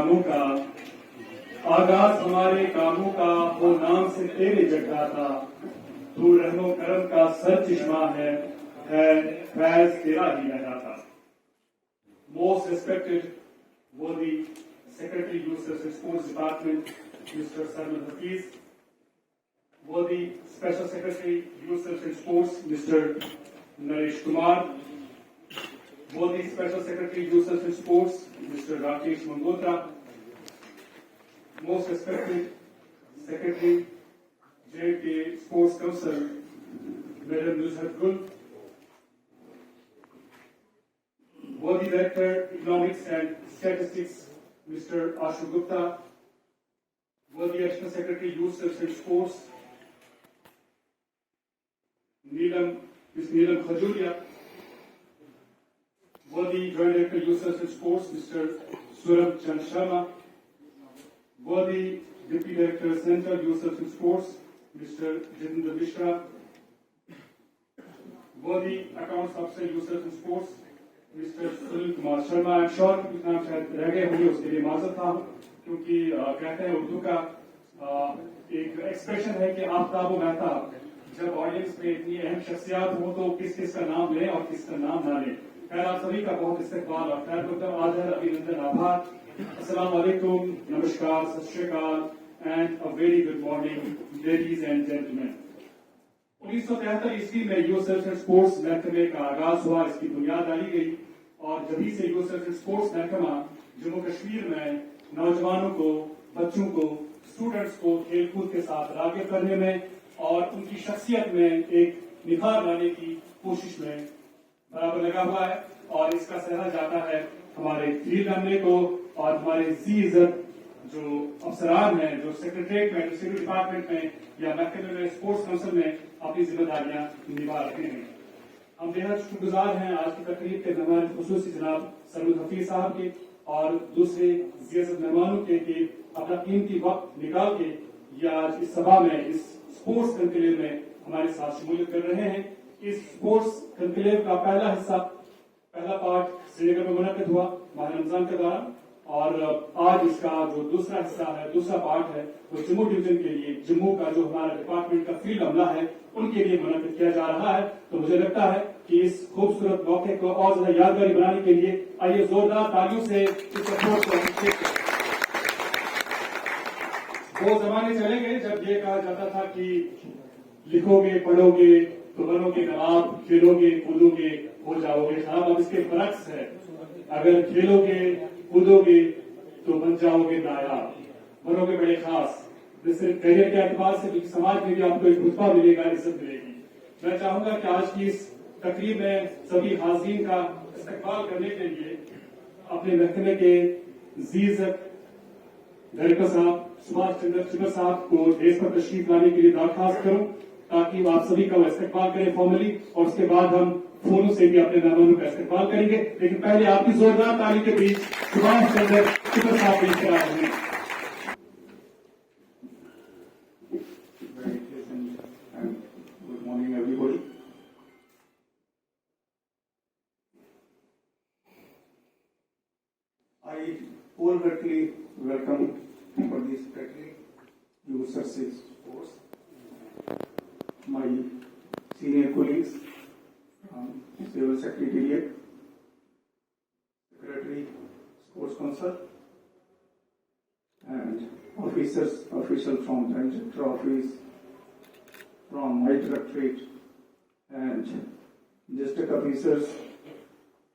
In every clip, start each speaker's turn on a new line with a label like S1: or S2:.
S1: कामों का आगाज हमारे कामों का वो नाम से तेरे जगह था। तू रहमो करम का सर चश्मा है फैज तेरा ही लहराता। Most respected worthy Secretary Youth and Sports Department, Mr. Salman Hafiz, worthy Special Secretary Youth and Sports, Mr. Naresh Kumar, worthy Special Secretary Youth and Sports, Mr. Rakesh Mangotra, most respected Secretary JK Sports Council, Madam Nusrat Gul, worthy Director Economics and Statistics, Mr. Ashu Gupta, worthy Additional Secretary Youth and Sports, Ms. Neelam Khajuria, worthy Joint Director Youth and Sports, Mr. Surab Chand Sharma, worthy Deputy Director Central Youth and Sports, Mr. Jitendra Mishra, worthy Accounts Officer Youth and Sports, Mr. Sunil Kumar Sharma. I'm sure कुछ नाम शायद रह गए होंगे, उसके लिए माजरत था, क्योंकि कहते हैं उर्दू का एक एक्सप्रेशन है कि आफ्ताब महताब, जब ऑडियंस में इतनी अहम शख्सियात हो तो किस किस का नाम लें और किस का नाम ना लें। खैर, आप सभी का बहुत इस्तकबाल और खैर मुकदम आदर अभिनंदन आभार। अस्सलाम वालेकुम, नमस्कार, सत श्री अकाल and a very good morning ladies and gentleman. 1973 ईस्वी में यूथ एंड स्पोर्ट्स महकमे का आगाज हुआ, इसकी बुनियाद डाली गई और जभी से यूथ एंड स्पोर्ट्स महकमा जम्मू कश्मीर में नौजवानों को, बच्चों को, स्टूडेंट्स को खेलकूद के साथ राग़िब करने में और उनकी शख्सियत में एक निखार लाने की कोशिश में बराबर लगा हुआ है। और इसका सहरा जाता है हमारे फील्ड अमले को और हमारे जी इज्जत जो अफसरान हैं, जो सेक्रेटरीट में, जो सिविल डिपार्टमेंट में या महकमे में, स्पोर्ट्स काउंसिल में अपनी जिम्मेदारियां निभा रहे हैं। हम बेहद शुक्रगुजार हैं आज की तकरीब के मेहमान खुसूसी जनाब सलमान हफीज साहब के और दूसरे ज़ियारत मेहमानों के कि अपना कीमती वक्त निकाल के या आज इस सभा में, इस स्पोर्ट्स कॉन्क्लेव में हमारे साथ शमूलियत कर रहे हैं। इस स्पोर्ट्स कॉन्क्लेव का पहला हिस्सा, पहला पार्ट श्रीनगर में मुनक्किद हुआ माह रमजान के दौरान और आज इसका जो दूसरा हिस्सा है, दूसरा पार्ट है, वो जम्मू डिवीजन के लिए, जम्मू का जो हमारा डिपार्टमेंट का फील्ड अमला है उनके लिए मुनक्किद किया जा रहा है। तो मुझे लगता है कि इस खूबसूरत मौके को और ज्यादा यादगारी बनाने के लिए आइए जोरदार तालियों से इस अप्रोच को अप्रिशिएट करें। वो जमाने चले गए जब ये कहा जाता था कि लिखोगे, पढ़ोगे तो बनोगे नवाब, खेलोगे, कूदोगे, हो जाओगे साहब। अब इसके बरक्स है, अगर खेलोगे, कूदोगे तो बन जाओगे नायाब, बनोगे बड़े खास। जैसे करियर के एतबार से भी समाज में भी आपको एक रुतबा मिलेगा, इज्जत मिलेगी। मैं चाहूंगा कि आज की इस तकरीब में सभी हाज़रीन का इस्तकबाल करने के लिए अपने महकमे के इज्जत डायरेक्टर साहब सुभाष चंद्र चिबर साहब को देश पर तशरीफ लाने के लिए दरख्वास्त करूं ताकि आप सभी का इस्तकबाल करें फॉर्मली, और उसके बाद हम फोनों से भी अपने मेहमानों का इस्तकबाल करेंगे। लेकिन पहले आपकी जोरदार ताली के बीच सुभाष चंद्र चिबर साहब पेश करा रहे हैं।
S2: Good morning, everybody. I wholeheartedly welcome for this Secretary, Youth Services Force, my senior colleagues, Civil Secretariat, Secretary, Sports Council, and officials from the Director Office, from my directorate, and district officers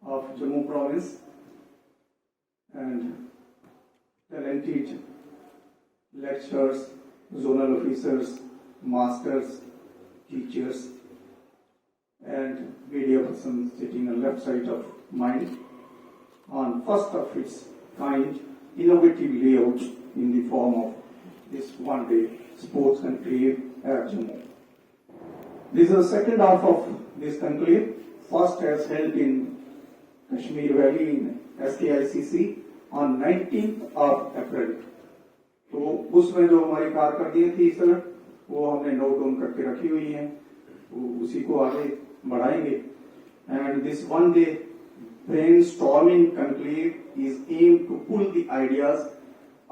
S2: of Jammu Province, and talented lecturers, zonal officers, masters, teachers, and media persons sitting on left side of mine on first of its kind innovative layout in the form of this one-day sports conclave at Jammu. This is the second half of this conclave. First has held in Kashmir Valley in SKICC on 19th of April. तो उसमें जो हमारी कारकर्दगियां थी sir वो हमने note down करके रखी हुई हैं, तो उसी को आगे बढ़ाएंगे। And this one day brainstorming conclave is aimed to pull the ideas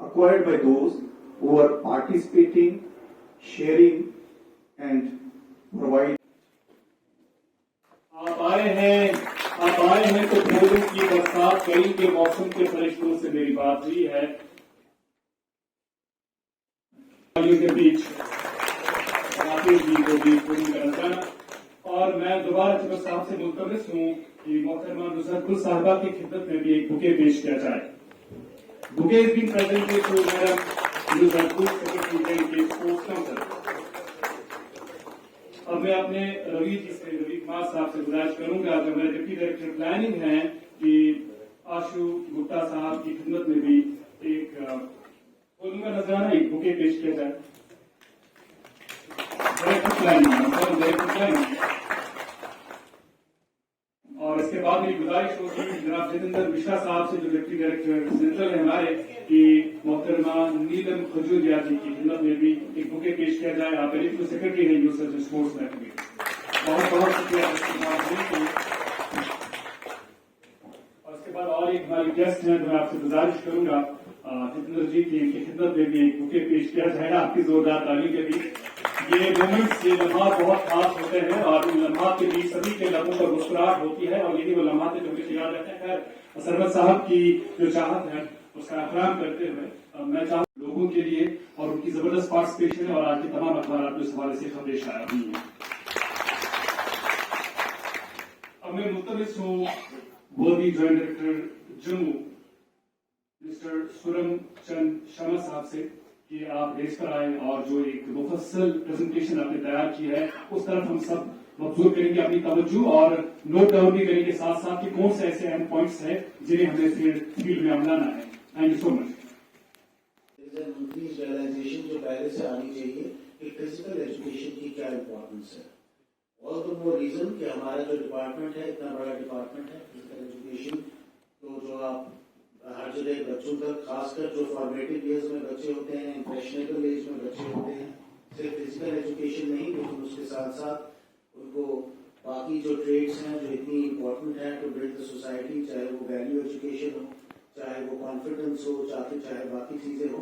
S2: acquired by those who are participating, sharing, and provide.
S1: आप आए हैं तो फूलों की बरसात कई के मौसम के फरिश्तों से मेरी बात हुई है के बीच और मैं दोबारा चलो साहब से मुल्तमस हूँ कि मोहतरमा नुसरतुल साहिबा की खिदमत में भी एक बुके पेश किया जाए। Bouquet is been presented to madam Nusratul secretary के स्पोर्ट्स काउंसिल। अब मैं अपने रवि कुमार साहब से गुजारिश करूंगा जो मेरे डिप्टी डायरेक्टर प्लानिंग है कि आशु गुप्ता साहब की खिदमत में भी एक फूलों का नजराना एक बुके पेश किया जाए। डायरेक्टर प्लानिंग और इसके बाद मेरी गुजारिश होगी जनाब जितेंद्र मिश्रा साहब से जो डिप्टी डायरेक्टर सेंट्रल है हमारे कि मोहतरमा नीलम खजूरिया जी की खिदमत में भी एक बुके पेश किया जाए। आप एडिशनल सेक्रेटरी हैं यूसर स्पोर्ट्स में बहुत बहुत शुक्रिया। और इसके बाद और एक हमारी गेस्ट हैं जो मैं आपसे गुजारिश करूंगा जितेंद्र जी की इनकी खिदमत में भी एक बुके पेश किया जाएगा आपकी जोरदार ताली के बीच। ये मोमेंट्स ये लम्हात बहुत खास होते हैं और इन लम्हात के बीच सभी के लबों पर मुस्कुराहट होती है और यही वो लम्हात है जो मुझे याद रहते हैं। खैर सरवत साहब की जो चाहत है उसका एहतराम करते हुए मैं चाहूँ लोगों के लिए और उनकी जबरदस्त पार्टिसिपेशन है और आज के तमाम अखबार इस हवाले से खबरें शाया हुई हैं। अब मैं मुल्तमिस हूँ बोर्डी joint director Jammu mister Suram Chand Sharma साहब से कि आप देश पर आए और जो एक मुफस्सल प्रेजेंटेशन आपने तैयार की है उस तरफ हम सब मबजूर करेंगे अपनी तवज्जो और नोट डाउन भी करेंगे साथ साथ कि कौन से ऐसे अहम पॉइंट्स हैं जिन्हें हमें फिर फील्ड में अपनाना है। Thank you so much.
S3: Realization जो पहले से आनी चाहिए कि फिजिकल एजुकेशन की क्या इम्पोर्टेंस है। ऑल द मोर रीजन कि हमारा जो डिपार्टमेंट है इतना बड़ा डिपार्टमेंट है फिजिकल एजुकेशन तो जो आप हर जगह बच्चों तक खासकर जो फॉर्मेटिव ईयर्स में बच्चे होते हैं इम्प्रेशनेबल एज में बच्चे होते हैं सिर्फ फिजिकल एजुकेशन नहीं लेकिन उसके साथ साथ उनको बाकी जो ट्रेड्स हैं जो इतनी इम्पोर्टेंट है टू बिल्ड द सोसाइटी चाहे वो वैल्यू एजुकेशन हो चाहे वो कॉन्फिडेंस हो चाहे बाकी चीजें हो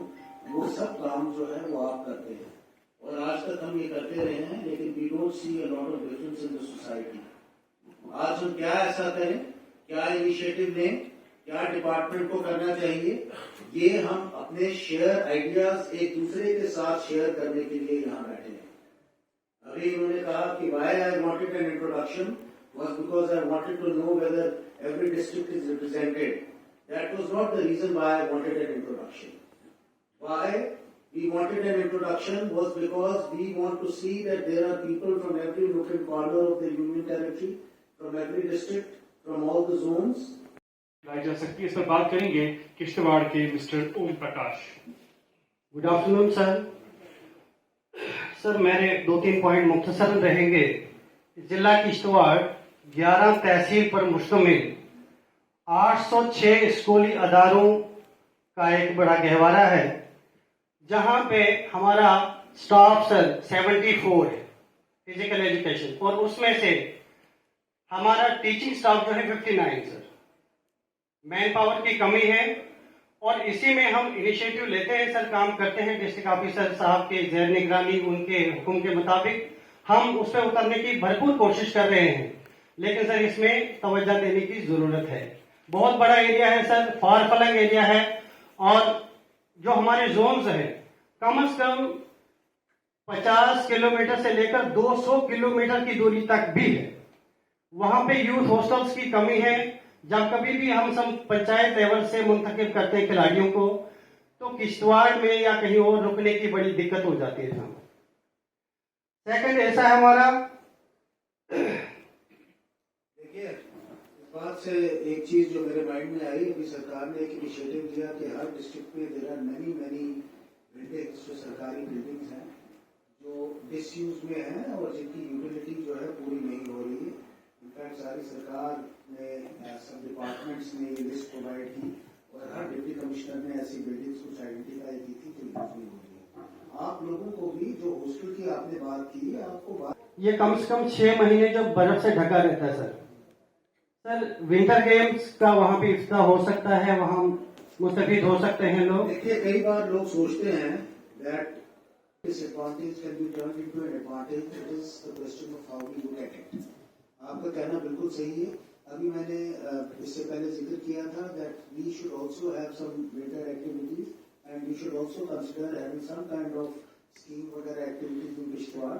S3: वो सब काम जो है वो आप करते हैं और आज तक हम ये करते रहे हैं लेकिन we don't see a lot of difference in the society. आज हम क्या ऐसा करें क्या इनिशिएटिव लें क्या डिपार्टमेंट को करना चाहिए ये हम अपने शेयर आइडियाज एक दूसरे के साथ शेयर करने के लिए यहाँ बैठे हैं। अभी उन्होंने कहा कि why I wanted an introduction was because I wanted to know whether every district is represented. That was not the reason why I wanted an introduction. Why we wanted an introduction was because we want to see that there are people from every nook and corner of the union territory, from every district, from all the zones.
S1: लाई जा सकती है इस पर बात करेंगे किश्तवाड़ के mister Om Prakash.
S4: Good afternoon sir. Sir मेरे 2-3 पॉइंट मुख्तसर रहेंगे। जिला किश्तवाड़ 11 तहसील पर मुश्तमिल 806 स्कूली अदारों का एक बड़ा गहवारा है जहां पे हमारा स्टाफ सर 74 है फिजिकल एजुकेशन और उसमें से हमारा टीचिंग स्टाफ जो है 59 सर। मैन पावर की कमी है और इसी में हम इनिशिएटिव लेते हैं सर काम करते हैं डिस्ट्रिक्ट ऑफिसर साहब के जेर निगरानी उनके हुक्म के मुताबिक हम उस पर उतरने की भरपूर कोशिश कर रहे हैं लेकिन सर इसमें तवज्जो देने की जरूरत है। बहुत बड़ा एरिया है सर फार फलंग एरिया है और जो हमारे जोन्स हैं कम से कम 50 किलोमीटर से लेकर 200 किलोमीटर की दूरी तक भी है। वहां पे यूथ हॉस्टल्स की कमी है। जब कभी भी हम सब पंचायत लेवल से मुंतखब करते हैं खिलाड़ियों को तो किश्तवाड़ में या कहीं और रुकने की बड़ी दिक्कत हो जाती है। सेकंड ऐसा है हमारा
S3: देखिए इस बात से एक चीज जो मेरे माइंड में आई अभी सरकार ने एक इनिशिएटिव लिया कि हर डिस्ट्रिक्ट में देयर आर मेनी बिल्डिंग्स जो सरकारी बिल्डिंग्स हैं जो डिसयूज में हैं और जिनकी यूटिलिटी जो है पूरी नहीं हो रही है। इनफैक्ट सारी सरकार ने सब डिपार्टमेंट्स ने ये लिस्ट प्रोवाइड की और हर डिप्टी कमिश्नर ने ऐसी बिल्डिंग्स कुछ आइडेंटिफाई की थी जो यूज नहीं हो रही है। आप लोगों को भी जो हॉस्टल की आपने बात की आपको
S4: ये कम से कम 6 महीने जब बर्फ से ढका रहता है सर विंटर गेम्स का वहां पे इफ्तिताह हो सकता है। वहां मुस्तफीद हो सकते हैं लोग।
S3: देखिए, कई बार लोग सोचते हैं that disadvantage can be turned into an advantage. It is the question of how we look at it. आपका कहना बिल्कुल सही है। अभी मैंने इससे पहले जिक्र किया था that we should also have some winter activities and we should also consider having some kind of skiing वगैरह activities in किश्तवाड़।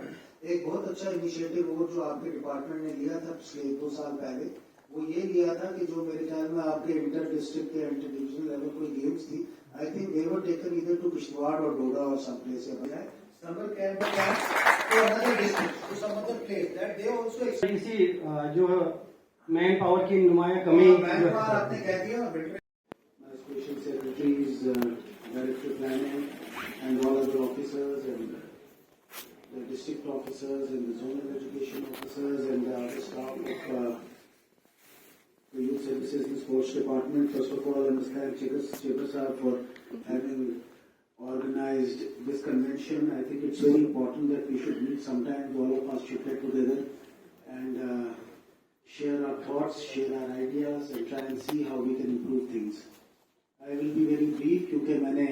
S3: एक बहुत अच्छा इनिशिएटिव वो जो आपके डिपार्टमेंट ने लिया था पिछले 1-2 साल पहले, वो ये लिया था कि जो मेरे ख्याल में आपके इंटर डिस्ट्रिक्ट के इंटर डिविजनल लेवल कोई गेम्स थी, I think they were taken either to Kishtwar और डोडा और सम प्लेस या summer camp to another district to some other place that they also
S4: इसी जो मैन पावर की नुमाया कमी
S3: मैन पावर आपने कह दिया। My special secretaries, director planning and all other officers and the district officers and the zonal education officers and the other staff of the Youth Services and Sports Department. First of all, I must thank Chebra Sahab for having organized this convention. I think it's very important that we should meet sometime, all of us should get together and share our thoughts, share our ideas and try and see how we can improve things. I will be very brief क्योंकि मैंने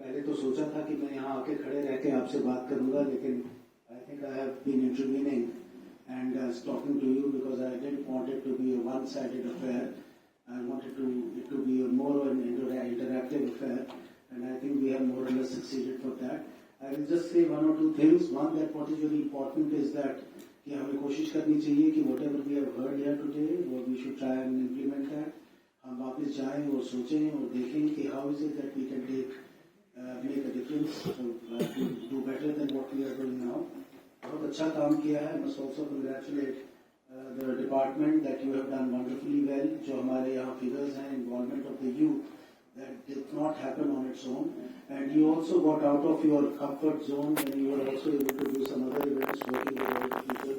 S3: पहले तो सोचा था कि मैं यहाँ आके खड़े रह के आपसे बात करूँगा, लेकिन I think I have been intervening and talking to you because I didn't want it to be a one-sided affair. I wanted it to be a more an interactive affair, and I think we have more or less succeeded for that. I will just say one or two things. One, that what is very important is that कि हमें कोशिश करनी चाहिए कि whatever we have heard here today, we should try and implement that. हम वापस जाएं और सोचें और देखें कि how is it that we can make a difference to do better than what we are doing now. बहुत अच्छा काम किया है। Must also congratulate the department that you have done wonderfully well. जो हमारे यहाँ figures हैं involvement of the youth, that did not happen on its own, and you also got out of your comfort zone and you were also able to do some other events working with other people.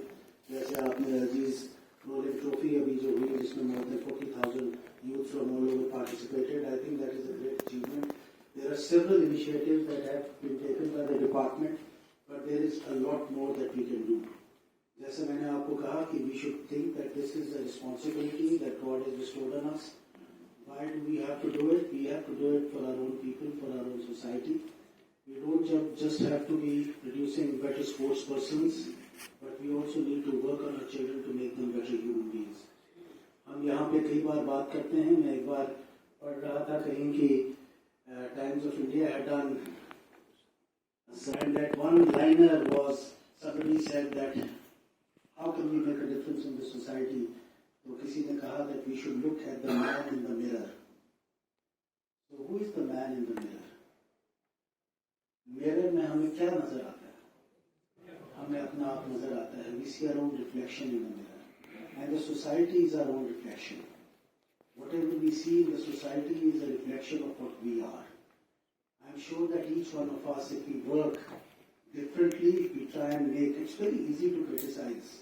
S3: जैसे आपने अजीज rolling trophy अभी जो हुई जिसमें more than 40,000 youth from all over participated. I think that is a great achievement. There are several initiatives that have been taken by the department, but there is a lot more that we can do. जैसे मैंने आपको कहा कि we should think that this is a responsibility that God has bestowed on us. Why do we have to do it? We have to do it for our own people, for our own society. We don't just have to be producing better sports persons, but we also need to work on our children to make them better human beings. हम यहाँ पे कई बार बात करते हैं। मैं एक बार पढ़ रहा था कहीं कि Times of India had done, and that one liner was, somebody said that how can we make a difference in the society? तो किसी ने कहा that we should look at the man in the mirror. So who is the man in the mirror? Mirror में हमें क्या नजर आता है? हमें अपना आप नजर आता है। We see our own reflection in the mirror, and the society is our own reflection. Whatever we see in the society is a reflection of what we are. I'm sure that each one of us, if we work differently, if we try and make, it's very easy to criticize.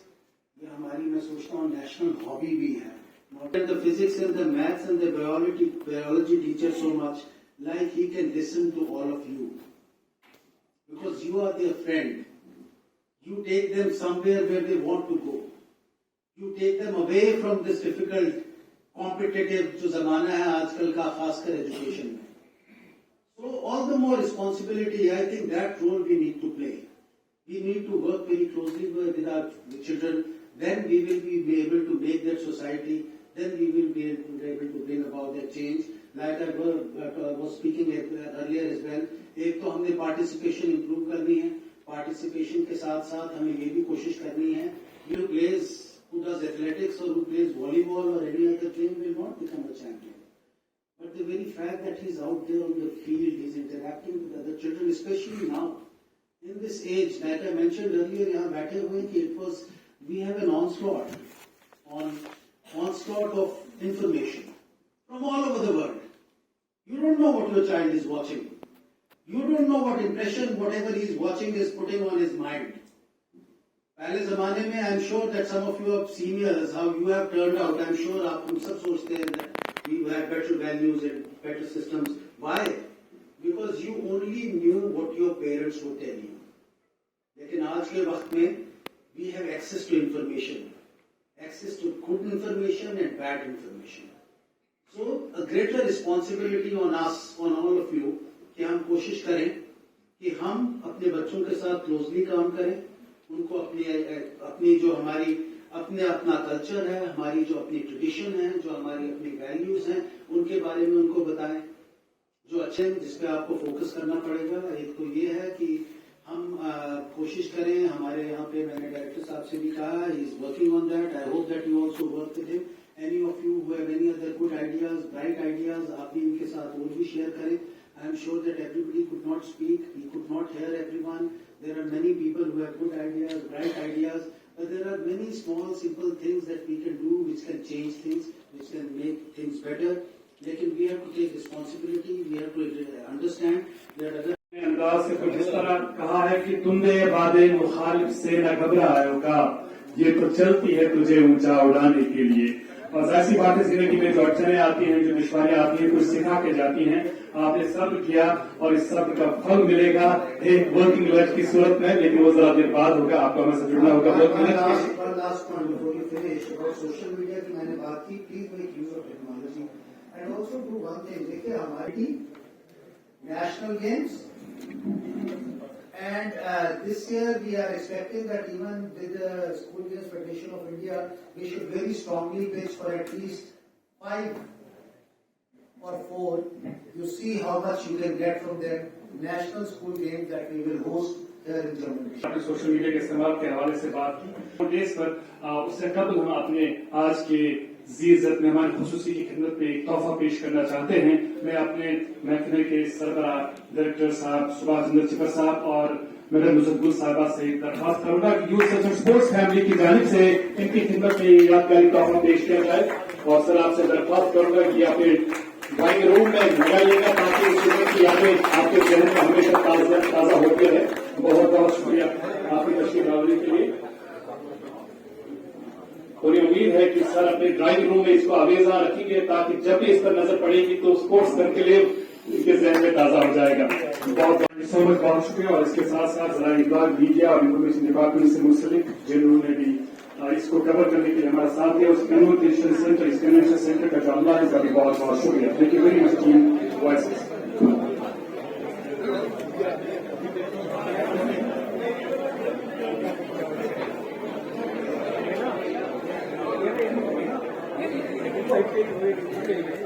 S3: ये हमारी मैं सोचता हूँ national hobby भी है. Not the physics and the maths and the biology teacher so much, like he can listen to all of you. Because you are their friend. You take them somewhere where they want to go. You take them away from this difficult, competitive जो ज़माना है आजकल का, खासकर education में. So all the more responsibility, I think that role we need to play. We need to work very closely with our children. Then we will be able to make that society. Then we will be able to bring about that change. Like I was speaking earlier as well. एक तो हमने participation improve करनी है. Participation के साथ साथ हमें ये भी कोशिश करनी है. Who does athletics or who plays volleyball or any other thing will not become a champion. But the very fact that he's out there on the field, he's interacting with other children, especially now, in this age, like I mentioned earlier, यहाँ बैठे हुए कि we have an onslaught of information from all over the world. You don't know what your child is watching. You don't know what impression whatever he is watching is putting on his mind. पहले ज़माने में I'm sure that some of you are seniors, how you have turned out, I'm sure आप हम सब सोचते हैं that you had better values and better systems. Why? Because you only knew what your parents would tell you. लेकिन आज के वक्त में we have access to information, access to good information and bad information. So a greater responsibility on us, on all of you, कि हम कोशिश करें कि हम अपने बच्चों के साथ क्लोजली काम करें, उनको अपनी जो हमारी अपना कल्चर है, हमारी जो अपनी ट्रेडिशन है, जो हमारी अपनी वैल्यूज हैं, उनके बारे में उनको बताएं। जो अच्छे जिस पे आपको फोकस करना पड़ेगा, एक तो ये है कि हम कोशिश करें, हमारे यहाँ पे मैंने डायरेक्टर साहब से भी कहा, he is working on that, I hope that you also work with him. Any of you who have any other good ideas, bright ideas, आप भी इनके साथ और भी शेयर करें। I am sure that everybody could not speak, we could not hear everyone. There are many people who have good ideas, bright ideas, but there are many small, simple things that we can do which can change things, which can make things better. Lekin we have to take responsibility, we have to understand that other
S1: अंदाज से कुछ इस तरह कहा है कि तुमने बादे मुखालिफ से न घबराओगा, ये तो चलती है तुझे ऊंचा उड़ाने के लिए। और ऐसी बातें जिंदगी में जो अड़चने आती हैं, जो दुश्वारियां आती हैं, कुछ सिखा के जाती हैं। आपने सब्र किया और इस सब्र का फल मिलेगा एक वर्किंग लर्ज की सूरत में, लेकिन वो जरा देर बाद होगा, आपको हमसे जुड़ना होगा।
S5: Last point before you finish about social media की मैंने बात की, please make use of technology and also do one thing. देखिए हमारी national games and this year we are expecting that even with the School Games Federation of India, we should very strongly pitch for at least 5 or 4. You see how much you can get from the national school games that we will host here in Jammu and Kashmir.
S1: आपने social media के इस्तेमाल के हवाले से बात की। Days पर उससे कबल हम अपने आज के इज्जत मेहमान खुसूसी की खिदमत में एक तोहफा पेश करना चाहते हैं। मैं अपने महकमे के सरबराह डायरेक्टर साहब सुभाष चंद्र चिपर साहब और मैडम मुजद्दुल साहिबा से दरख्वास्त करूंगा कि यूथ सचिव स्पोर्ट्स फैमिली की जानिब से इनकी खिदमत में यादगारी तोहफा पेश किया जाए। और सर आपसे दरख्वास्त करूंगा कि अपने ड्राइंग रूम में लगाइएगा ताकि इस खिदमत की यादें आपके जहन में हमेशा ताजा होती रहे। बहुत बहुत शुक्रिया आपकी तशरीफ लाने के लिए। और ये उम्मीद है कि सर अपने ड्राइंग रूम में इसको आवेजा रखेंगे ताकि जब भी इस पर नजर पड़ेगी तो स्पोर्ट्स घर के लिए इनके जहन में ताजा हो जाएगा। बहुत शुक्रिया। और इसके साथ साथ जरा एक बार मीडिया और इन्फॉर्मेशन डिपार्टमेंट से मुंसलिक जिन्होंने भी इसको कवर करने के लिए हमारा साथ दिया, उस कन्वर्सेशन सेंटर, इस कन्वेंशन सेंटर का जो अल्लाह है, इसका भी बहुत बहुत शुक्रिया। Thank you very much team voices.
S6: Thank you.